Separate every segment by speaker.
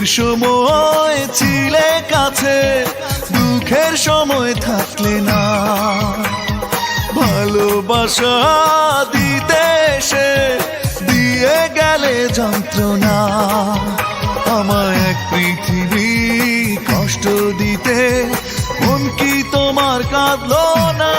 Speaker 1: সময় ছিলে কাছে, দুঃখের সময় থাকলে না। ভালোবাসা দিতে এসে দিয়ে গেলে যন্ত্রণা। আমায় এক পৃথিবী কষ্ট দিতে, মন কি তোমার কাঁদলো না?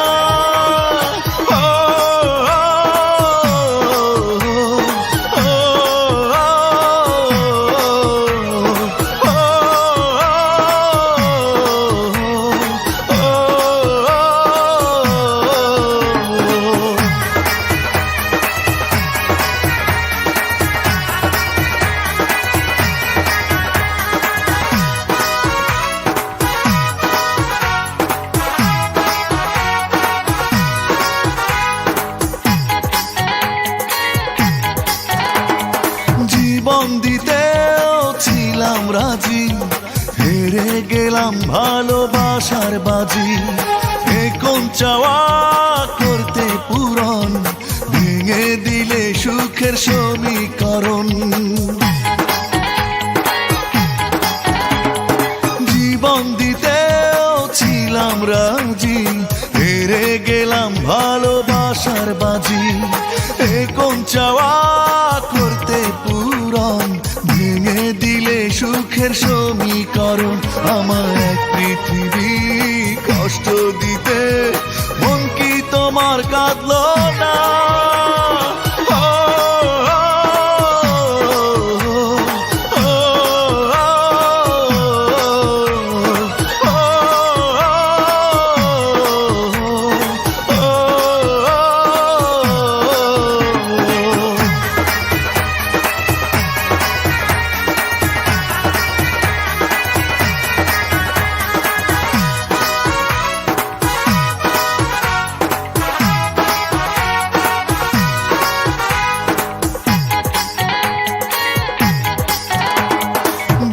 Speaker 1: জীবন দিতেও ছিলাম রাজি, হেরে গেলাম ভালোবাসার বাজি। এখন চাওয়া করতে পূরণ, ভেঙে দিলে সুখের সমীকরণ। জীবন দিতেও ছিলাম রাজি, হেরে গেলাম ভালোবাসার বাজি। এখন চাওয়া করতে পূরণ, ভেঙে দিলে সুখের সমীকরণ। আমার এক পৃথিবী কষ্ট দিতে, মন কি তোমার কাঁদলো না?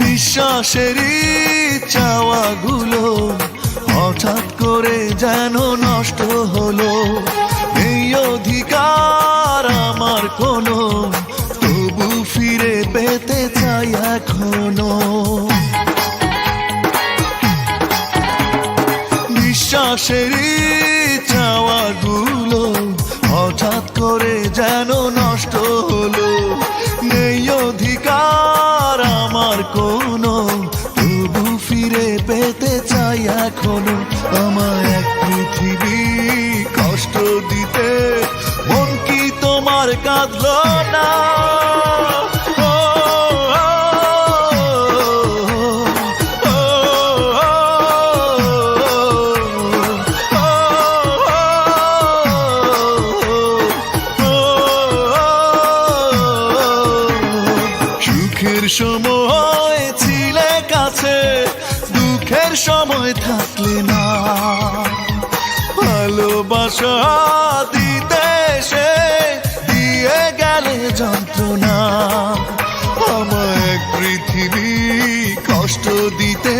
Speaker 1: বিশ্বাসেরই চাওয়াগুলো হঠাৎ করে যেন নষ্ট হলো। এই অধিকার আমার কোনো, তবু ফিরে পেতে চাই এখনো। বিশ্বাসেরই চাওয়াগুলো হঠাৎ করে যেন নষ্ট হলো। নেই অধিকার আমার কোনো, তবু ফিরে পেতে চাই এখনো। আমার এক পৃথিবী কষ্ট দিতে, মন কি তোমার কাঁদলো না? সুখের সময় ছিলে কাছে, দুঃখের সময় থাকলে না। ভালোবাসা দিতে এসে দিয়ে গেলে যন্ত্রণা। আমায় এক পৃথিবী কষ্ট দিতে,